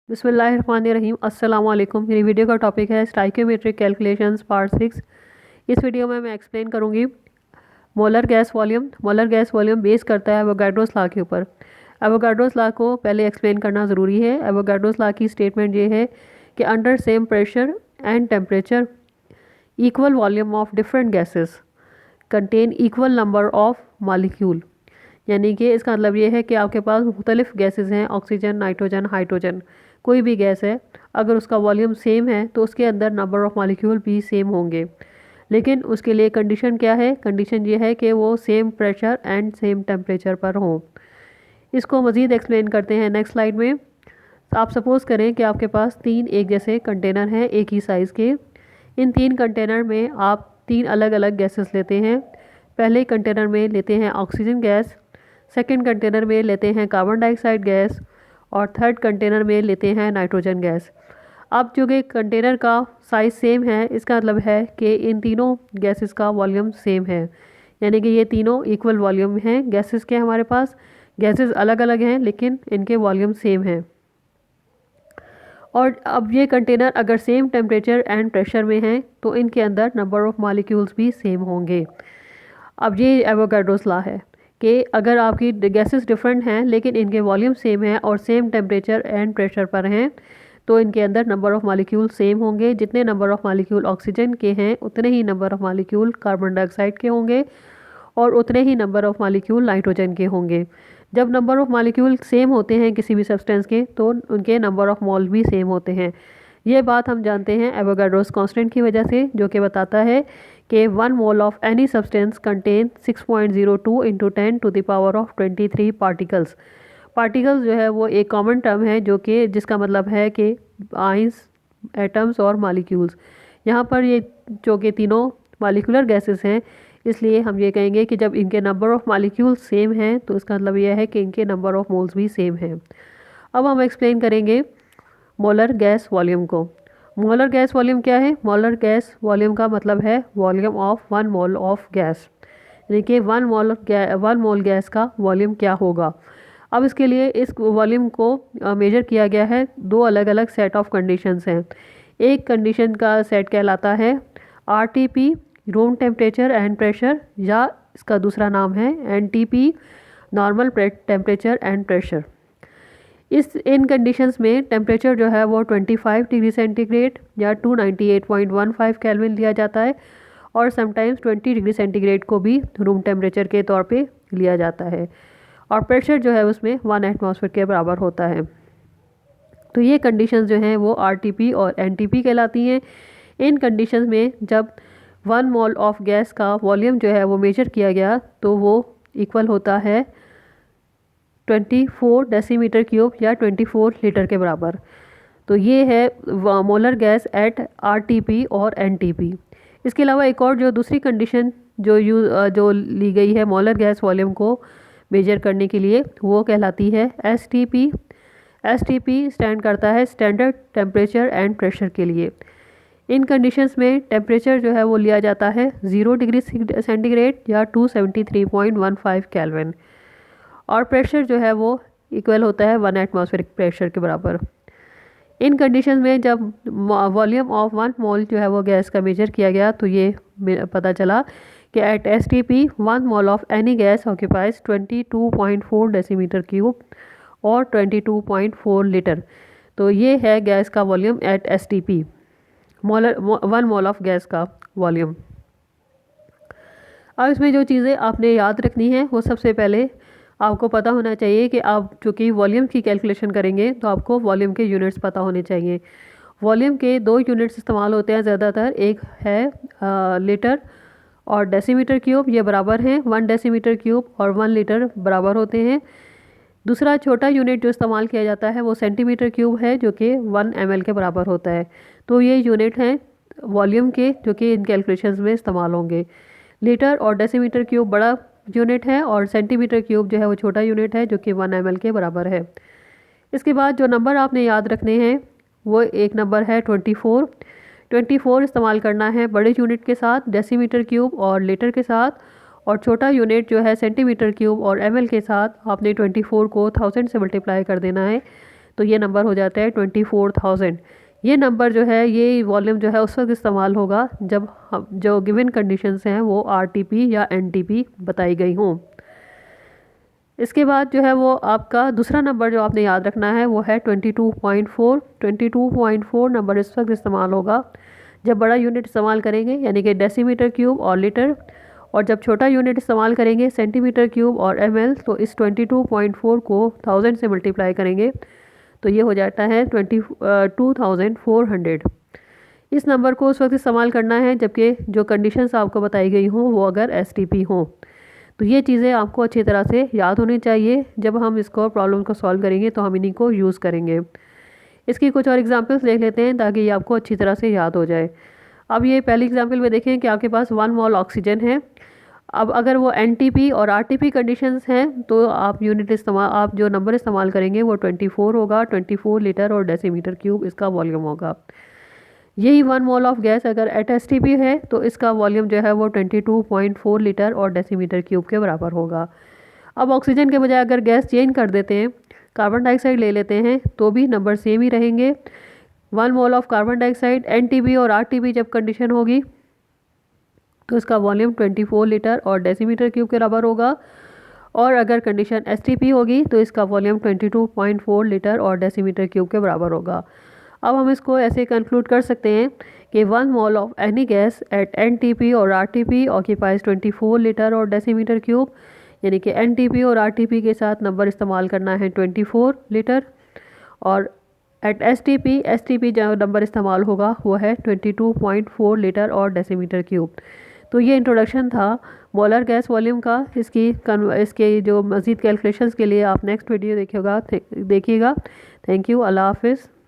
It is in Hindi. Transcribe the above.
बिस्मिल्लाहिर्रहमानिर्रहीम अस्सलाम वालेकुम। मेरी वीडियो का टॉपिक है स्टाइकियोमेट्रिक कैलकुलेशंस पार्ट 6। इस वीडियो में मैं एक्सप्लेन करूंगी molar gas volume. Molar gas volume base करता है एवोगाड्रोस लॉ के ऊपर। एवोगाड्रोस लॉ को पहले एक्सप्लेन करना ज़रूरी है। एवोगाड्रोस लॉ की स्टेटमेंट ये है कि under same pressure and temperature equal volume of different gases contain equal number of molecule. यानी कि इसका मतलब ये है कि आपके पास मुख्तलिफ गैसेस हैं, ऑक्सीजन, नाइट्रोजन, हाइड्रोजन, कोई भी गैस है, अगर उसका वॉल्यूम सेम है तो उसके अंदर नंबर ऑफ़ मॉलिक्यूल भी सेम होंगे। लेकिन उसके लिए कंडीशन क्या है? कंडीशन ये है कि वो same pressure and same temperature पर हों। इसको मज़ीद एक्सप्लेन करते हैं नेक्स्ट स्लाइड में। आप सपोज़ करें कि आपके पास तीन एक जैसे कंटेनर हैं एक ही साइज़ के। इन तीन कंटेनर में आप तीन अलग अलग गैसेस लेते हैं। पहले कंटेनर में लेते हैं ऑक्सीजन गैस, सेकंड कंटेनर में लेते हैं कार्बन डाइऑक्साइड गैस और थर्ड कंटेनर में लेते हैं नाइट्रोजन गैस। अब चूँकि कंटेनर का साइज़ सेम है, इसका मतलब है कि इन तीनों गैसेस का वॉल्यूम सेम है। यानी कि ये तीनों इक्वल वॉल्यूम हैं गैसेस के। हमारे पास गैसेस अलग अलग हैं लेकिन इनके वॉल्यूम सेम हैं। और अब ये कंटेनर अगर सेम टेम्परेचर एंड प्रेशर में हैं तो इनके अंदर नंबर ऑफ़ मॉलिक्यूल्स भी सेम होंगे। अब ये एवोगाड्रोस लॉ है कि अगर आपकी गैसेस डिफरेंट हैं लेकिन इनके वॉल्यूम सेम है और सेम टेम्परेचर एंड प्रेशर पर हैं तो इनके अंदर नंबर ऑफ़ मॉलिक्यूल सेम होंगे। जितने नंबर ऑफ़ मॉलिक्यूल ऑक्सीजन के हैं उतने ही number of molecule carbon dioxide के होंगे और उतने ही नंबर ऑफ़ मॉलिक्यूल नाइट्रोजन के होंगे। जब नंबर ऑफ़ मॉलिक्यूल सेम होते हैं किसी भी सब्सटेंस के तो उनके नंबर ऑफ़ मोल भी सेम होते हैं। ये बात हम जानते हैं एवोगाड्रोस कांस्टेंट की वजह से, जो कि बताता है कि 1 mole of any substance contain 6.02 into 10 to the power of 23 particles. Particles जो है वो एक कॉमन टर्म है जो कि जिसका मतलब है कि आइंस, एटम्स और मॉलिक्यूल्स। यहाँ पर ये जो कि तीनों मॉलिक्यूलर गैसेस हैं, इसलिए हम ये कहेंगे कि जब इनके नंबर ऑफ़ मॉलिक्यूल्स सेम हैं तो इसका मतलब यह है कि इनके नंबर ऑफ़ मोल्स भी सेम हैं। अब हम एक्सप्लेन करेंगे मोलर गैस वॉल्यूम को। मोलर गैस वॉल्यूम क्या है? मोलर गैस वॉल्यूम का मतलब है volume of 1 mole of gas. यानी कि 1 मोल गैस का वॉल्यूम क्या होगा। अब इसके लिए इस वॉल्यूम को मेजर किया गया है दो अलग अलग सेट ऑफ कंडीशंस हैं। एक कंडीशन का सेट कहलाता है RTP, room temperature and pressure, या इसका दूसरा नाम है NTP, normal temperature and pressure. In conditions में टेम्परेचर जो है वो 25 डिग्री सेंटीग्रेड या 298.15 केल्विन लिया जाता है और समटाइम्स 20 डिग्री सेंटीग्रेड को भी रूम टेम्परेचर के तौर पे लिया जाता है। और प्रेशर जो है उसमें 1 एटमॉस्फेयर के बराबर होता है। तो ये कंडीशंस जो हैं वो RTP और NTP कहलाती हैं। इन कंडीशंस में जब 1 मोल ऑफ गैस का वॉल्यूम जो है वो मेजर किया गया तो वो इक्वल होता है 24 डेसीमीटर क्यूब या 24 लीटर के बराबर। तो ये है मोलर गैस एट RTP और NTP। इसके अलावा एक और जो दूसरी कंडीशन जो ली गई है मोलर गैस वॉल्यूम को मेजर करने के लिए, वो कहलाती है STP। STP स्टैंड करता है स्टैंडर्ड टेम्परेचर एंड प्रेशर के लिए। इन कंडीशंस में टेम्परेचर जो है वो लिया जाता है 0 डिग्री सेंटीग्रेड या 273.15 केल्विन और प्रेशर जो है वो इक्वल होता है 1 एटमॉस्फेरिक प्रेशर के बराबर। इन कंडीशन में जब वॉल्यूम ऑफ 1 मोल जो है वो गैस का मेजर किया गया तो ये पता चला कि at STP 1 mole of any gas occupies 22.4 decimetre cube और 22.4 लीटर। तो ये है गैस का volume at STP, 1 mole of gas का वॉल्यूम। अब इसमें जो चीज़ें आपने याद रखनी है वो सबसे पहले आपको पता होना चाहिए कि आप चूँकि वॉल्यूम की कैलकुलेशन करेंगे तो आपको वॉल्यूम के यूनिट्स पता होने चाहिए। वॉल्यूम के दो यूनिट्स इस्तेमाल होते हैं ज़्यादातर, एक है लीटर और डेसीमीटर क्यूब। ये बराबर हैं, 1 डेसीमीटर क्यूब और 1 लीटर बराबर होते हैं। दूसरा छोटा यूनिट जो इस्तेमाल किया जाता है वो सेंटीमीटर क्यूब है जो कि 1 ml के बराबर होता है। तो ये यूनिट हैं वॉल्यूम के जो कि इन कैलकुलेशंस में इस्तेमाल होंगे। लीटर और डेसीमीटर क्यूब बड़ा यूनिट है और सेंटीमीटर क्यूब जो है वो छोटा यूनिट है जो कि 1 ml के बराबर है। इसके बाद जो नंबर आपने याद रखने हैं वो एक नंबर है 24 इस्तेमाल करना है बड़े यूनिट के साथ, डेसीमीटर क्यूब और लीटर के साथ, और छोटा यूनिट जो है सेंटीमीटर क्यूब और ml के साथ आपने 24 को 1000 से मल्टीप्लाई कर देना है तो ये नंबर हो जाता है 24,000। ये नंबर जो है, ये वॉल्यूम जो है उस वक्त इस्तेमाल होगा जब जो गिवन कंडीशंस हैं वो आरटीपी या एनटीपी बताई गई हों। इसके बाद जो है वो आपका दूसरा नंबर जो आपने याद रखना है वो है 22.4। 22.4 नंबर इस वक्त इस्तेमाल होगा जब बड़ा यूनिट इस्तेमाल करेंगे, यानी कि डेसीमीटर क्यूब और लीटर, और जब छोटा यूनिट इस्तेमाल करेंगे सेंटीमीटर क्यूब और ml, तो इस 22.4 को 1000 से मल्टीप्लाई करेंगे तो ये हो जाता है 2400। इस नंबर को उस वक्त इस्तेमाल करना है जबकि जो कंडीशंस आपको बताई गई हों वो अगर एसटीपी हों। तो ये चीज़ें आपको अच्छी तरह से याद होनी चाहिए। जब हम इसको प्रॉब्लम को सॉल्व करेंगे तो हम इन्हीं को यूज़ करेंगे। इसकी कुछ और एग्जांपल्स देख लेते हैं ताकि ये आपको अच्छी तरह से याद हो जाए। अब ये पहली एग्जांपल में देखें कि आपके पास 1 मोल ऑक्सीजन है। अब अगर वो एनटीपी और आरटीपी कंडीशंस हैं तो आप जो नंबर इस्तेमाल करेंगे वो 24 होगा। 24 लीटर और डेसीमीटर क्यूब इसका वॉल्यूम होगा। यही 1 मोल ऑफ गैस अगर एट एसटीपी है तो इसका वॉल्यूम जो है वो 22.4 लीटर और डेसीमीटर क्यूब के बराबर होगा। अब ऑक्सीजन के बजाय अगर गैस चेंज कर देते हैं, कार्बन डाइऑक्साइड ले लेते हैं, तो भी नंबर सेम ही रहेंगे। 1 mole of carbon dioxide, NTP और आरटीपी जब कंडीशन होगी तो इसका वॉल्यूम 24 लीटर और डेसीमीटर क्यूब के बराबर होगा। और अगर कंडीशन एसटीपी होगी तो इसका वॉल्यूम 22.4 लीटर और डेसीमीटर क्यूब के बराबर होगा। अब हम इसको ऐसे कंक्लूड कर सकते हैं कि 1 mole of any gas at NTP और आरटीपी ऑक्यूपाइज 24 लीटर और डेसीमीटर क्यूब, यानी कि एनटीपी और आरटीपी के साथ नंबर इस्तेमाल करना है 24 लीटर, और एट एसटीपी जो नंबर इस्तेमाल होगा वो है 22.4 लीटर और डेसीमीटर क्यूब। तो ये इंट्रोडक्शन था मोलर गैस वॉल्यूम का। इसके जो मज़ीद कैलकुलेशंस के लिए आप नेक्स्ट वीडियो देखिएगा। Thank you. अल्लाह हाफिज़।